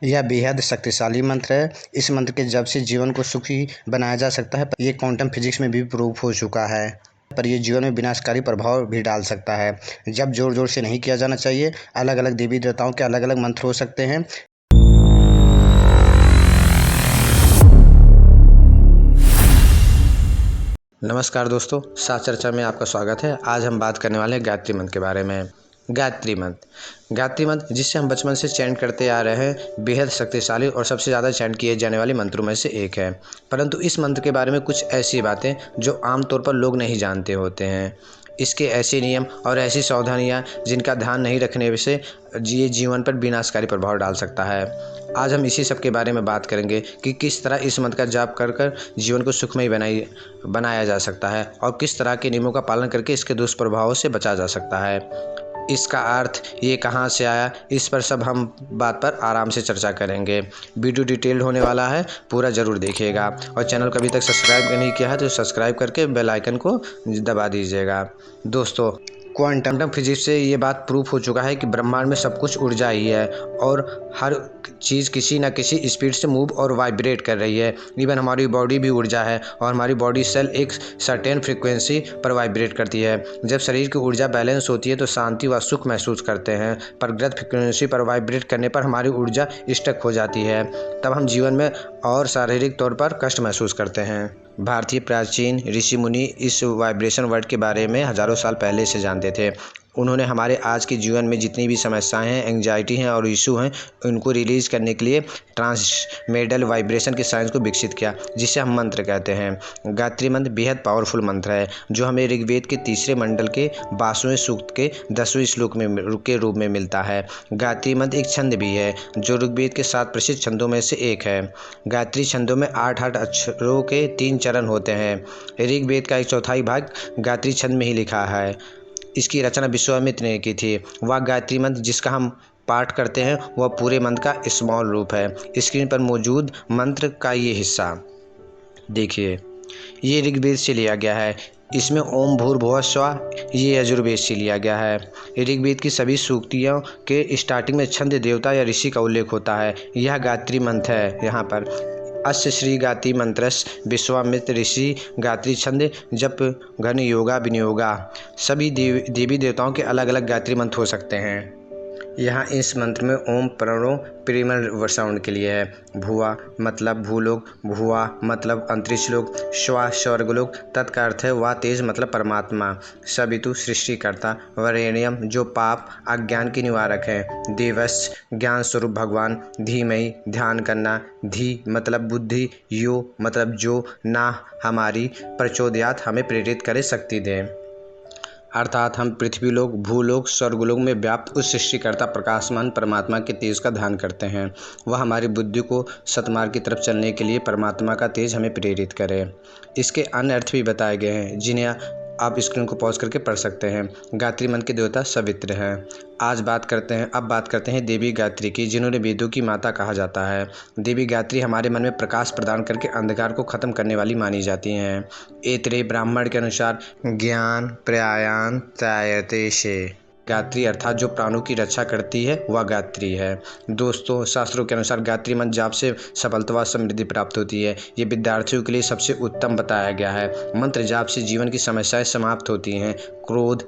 यह बेहद शक्तिशाली मंत्र है। इस मंत्र के जप से जीवन को सुखी बनाया जा सकता है। ये क्वांटम फिजिक्स में भी प्रूफ हो चुका है, पर यह जीवन में विनाशकारी प्रभाव भी डाल सकता है। जब जोर जोर से नहीं किया जाना चाहिए। अलग अलग देवी देवताओं के अलग अलग मंत्र हो सकते हैं। नमस्कार दोस्तों, साथ चर्चा में आपका स्वागत है। आज हम बात करने वाले हैं गायत्री मंत्र के बारे में। गायत्री मंत्र जिसे हम बचपन से चैंट करते आ रहे हैं, बेहद शक्तिशाली और सबसे ज़्यादा चैंट किए जाने वाले मंत्रों में से एक है। परंतु इस मंत्र के बारे में कुछ ऐसी बातें जो आमतौर पर लोग नहीं जानते होते हैं। इसके ऐसे नियम और ऐसी सावधानियां जिनका ध्यान नहीं रखने से ये जीवन पर विनाशकारी प्रभाव डाल सकता है। आज हम इसी सब के बारे में बात करेंगे कि किस तरह इस मंत्र का जाप कर जीवन को सुखमय बनाया जा सकता है और किस तरह के नियमों का पालन करके इसके दुष्प्रभावों से बचा जा सकता है। इसका अर्थ ये कहाँ से आया, इस पर सब हम बात पर आराम से चर्चा करेंगे। वीडियो डिटेल्ड होने वाला है, पूरा ज़रूर देखिएगा। और चैनल को अभी तक सब्सक्राइब नहीं किया है तो सब्सक्राइब करके बेल आइकन को दबा दीजिएगा। दोस्तों, क्वांटम फिजिक्स से ये बात प्रूफ हो चुका है कि ब्रह्मांड में सब कुछ ऊर्जा ही है और हर चीज़ किसी न किसी स्पीड से मूव और वाइब्रेट कर रही है। इवन हमारी बॉडी भी ऊर्जा है और हमारी बॉडी सेल एक सर्टेन फ्रीक्वेंसी पर वाइब्रेट करती है। जब शरीर की ऊर्जा बैलेंस होती है तो शांति व सुख महसूस करते हैं, पर गलत फ्रीक्वेंसी पर वाइब्रेट करने पर हमारी ऊर्जा स्टक हो जाती है। तब हम जीवन में और शारीरिक तौर पर कष्ट महसूस करते हैं। भारतीय प्राचीन ऋषि मुनि इस वाइब्रेशन वर्ड के बारे में हज़ारों साल पहले से जानते थे। उन्होंने हमारे आज के जीवन में जितनी भी समस्याएं हैं, एंग्जाइटी हैं और इशू हैं, उनको रिलीज़ करने के लिए ट्रांसमेडल वाइब्रेशन के साइंस को विकसित किया, जिसे हम मंत्र कहते हैं। गायत्री मंत्र बेहद पावरफुल मंत्र है जो हमें ऋग्वेद के तीसरे मंडल के 22वें सूक्त के 10वें श्लोक में के रूप में मिलता है। गायत्री मंत्र एक छंद भी है जो ऋग्वेद के 7 प्रसिद्ध छंदों में से एक है। गायत्री छंदों में 8 अक्षरों के 3 चरण होते हैं। ऋग्वेद का 1/4 भाग गायत्री छंद में ही लिखा है। इसकी रचना विश्वामित्र ने की थी। वह गायत्री मंत्र जिसका हम पाठ करते हैं वह पूरे मंत्र का स्मॉल रूप है। स्क्रीन पर मौजूद मंत्र का ये हिस्सा देखिए, ये ऋग्वेद से लिया गया है। इसमें ओम भूर्भुवः स्वः ये यजुर्वेद से लिया गया है। ऋग्वेद की सभी सूक्तियों के स्टार्टिंग में छंद देवता या ऋषि का उल्लेख होता है। यह गायत्री मंत्र है। यहाँ पर अस्य श्री गायत्री मंत्रस्य विश्वामित्र ऋषि गायत्री छंद जप घन योगा विनियोगा। सभी देवी देवताओं के अलग अलग गायत्री मंत्र हो सकते हैं। यहाँ इस मंत्र में ओम प्रणो प्रीमल साउंड के लिए है। भुवा मतलब भूलोक, भुवा मतलब अंतरिक्ष लोक, श्वा स्वर्गलोक, तत्का अर्थ है वा तेज मतलब परमात्मा, सवितु सृष्टिकर्ता, वरेण्यम जो पाप अज्ञान की निवारक है, देवस्य ज्ञान स्वरूप भगवान, धीमहि ध्यान करना, धी मतलब बुद्धि, यो मतलब जो, ना हमारी, प्रचोदयात हमें प्रेरित करे शक्ति दें। अर्थात हम पृथ्वीलोक, भूलोक, स्वर्गलोक में व्याप्त उस सृष्टिकर्ता प्रकाशमान परमात्मा के तेज का ध्यान करते हैं। वह हमारी बुद्धि को सतमार्ग की तरफ चलने के लिए परमात्मा का तेज हमें प्रेरित करे। इसके अन्य अर्थ भी बताए गए हैं जिन्हें आप स्क्रीन को पॉज करके पढ़ सकते हैं। गायत्री मंत्र के देवता सवित्र हैं। अब बात करते हैं देवी गायत्री की, जिन्होंने वेदों की माता कहा जाता है। देवी गायत्री हमारे मन में प्रकाश प्रदान करके अंधकार को खत्म करने वाली मानी जाती हैं। ऐतरेय ब्राह्मण के अनुसार ज्ञान प्रयाण त्रायते से गायत्री अर्थात जो प्राणों की रक्षा करती है वह गायत्री है। दोस्तों, शास्त्रों के अनुसार गायत्री मंत्र जाप से सफलता व समृद्धि प्राप्त होती है। ये विद्यार्थियों के लिए सबसे उत्तम बताया गया है। मंत्र जाप से जीवन की समस्याएं समाप्त होती हैं, क्रोध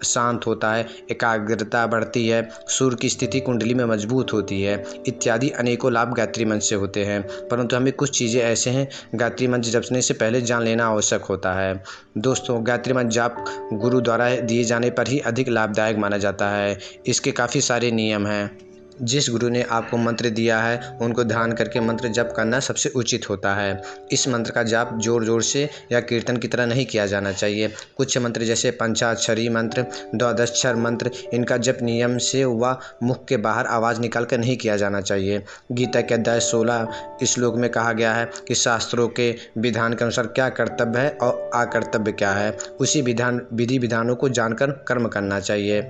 शांत होता है, एकाग्रता बढ़ती है, सूर्य की स्थिति कुंडली में मजबूत होती है, इत्यादि अनेकों लाभ गायत्री मंत्र से होते हैं। परंतु हमें कुछ चीज़ें ऐसे हैं गायत्री मंत्र जपने से पहले जान लेना आवश्यक होता है। दोस्तों, गायत्री मंत्र जाप गुरु द्वारा दिए जाने पर ही अधिक लाभदायक माना जाता है। इसके काफ़ी सारे नियम हैं। जिस गुरु ने आपको मंत्र दिया है उनको ध्यान करके मंत्र जप करना सबसे उचित होता है। इस मंत्र का जाप जोर जोर से या कीर्तन की तरह नहीं किया जाना चाहिए। कुछ मंत्र जैसे पंचाक्षरी मंत्र, द्वादशाक्षर मंत्र, इनका जप नियम से व मुख के बाहर आवाज़ निकाल कर नहीं किया जाना चाहिए। गीता के अध्याय 16 श्लोक में कहा गया है कि शास्त्रों के विधान के अनुसार क्या कर्तव्य है और अकर्तव्य क्या है, उसी विधि विधानों को जानकर कर्म करना चाहिए।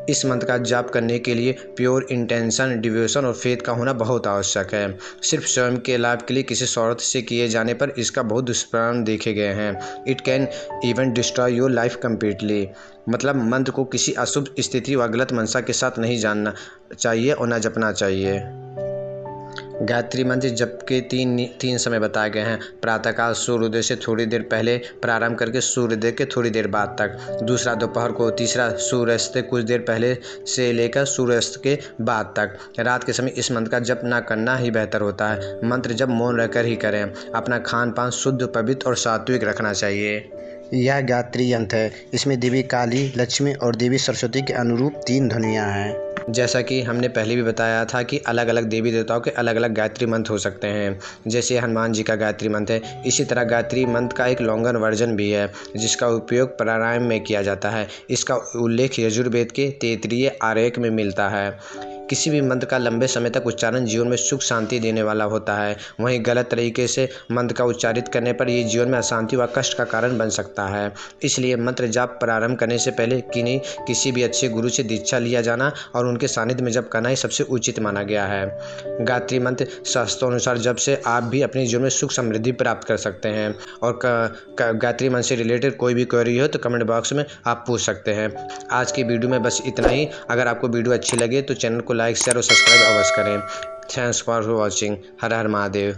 इस मंत्र का जाप करने के लिए प्योर इंटेंशन, डिवोशन और फेथ का होना बहुत आवश्यक है। सिर्फ स्वयं के लाभ के लिए किसी स्वार्थ से किए जाने पर इसका बहुत दुष्परिणाम देखे गए हैं। It can even destroy your life completely. मतलब मंत्र को किसी अशुभ स्थिति व गलत मंशा के साथ नहीं जानना चाहिए और न जपना चाहिए। गायत्री मंत्र जप के तीन समय बताए गए हैं। प्रातःकाल सूर्योदय से थोड़ी देर पहले प्रारंभ करके सूर्योदय के थोड़ी देर बाद तक, दूसरा दोपहर को, तीसरा सूर्यास्त से कुछ देर पहले से लेकर सूर्यास्त के बाद तक। रात के समय इस मंत्र का जप ना करना ही बेहतर होता है। मंत्र जप मौन रहकर ही करें। अपना खान पान शुद्ध, पवित्र और सात्विक रखना चाहिए। यह गायत्री यंत्र है। इसमें देवी काली, लक्ष्मी और देवी सरस्वती के अनुरूप 3 ध्वनियाँ हैं। जैसा कि हमने पहले भी बताया था कि अलग अलग देवी देवताओं के अलग अलग गायत्री मंत्र हो सकते हैं। जैसे हनुमान जी का गायत्री मंत्र है, इसी तरह गायत्री मंत्र का एक लॉन्गर वर्जन भी है जिसका उपयोग प्राणायाम में किया जाता है। इसका उल्लेख यजुर्वेद के तैत्तिरीय आरेख में मिलता है। किसी भी मंत्र का लंबे समय तक उच्चारण जीवन में सुख शांति देने वाला होता है। वहीं गलत तरीके से मंत्र का उच्चारित करने पर ये जीवन में अशांति व कष्ट का कारण बन सकता है। इसलिए मंत्र जाप प्रारंभ करने से पहले किसी भी अच्छे गुरु से दीक्षा लिया जाना और उनके सानिध्य में जप करना ही सबसे उचित माना गया है। गायत्री मंत्र शास्त्रों अनुसार जप से आप भी अपने जीवन में सुख समृद्धि प्राप्त कर सकते हैं। और गायत्री मंत्र से रिलेटेड कोई भी क्वेरी हो तो कमेंट बॉक्स में आप पूछ सकते हैं। आज की वीडियो में बस इतना ही। अगर आपको वीडियो अच्छी लगे तो चैनल को लाइक, शेयर और सब्सक्राइब अवश्य करें। Thanks for watching. Her her Mahadev.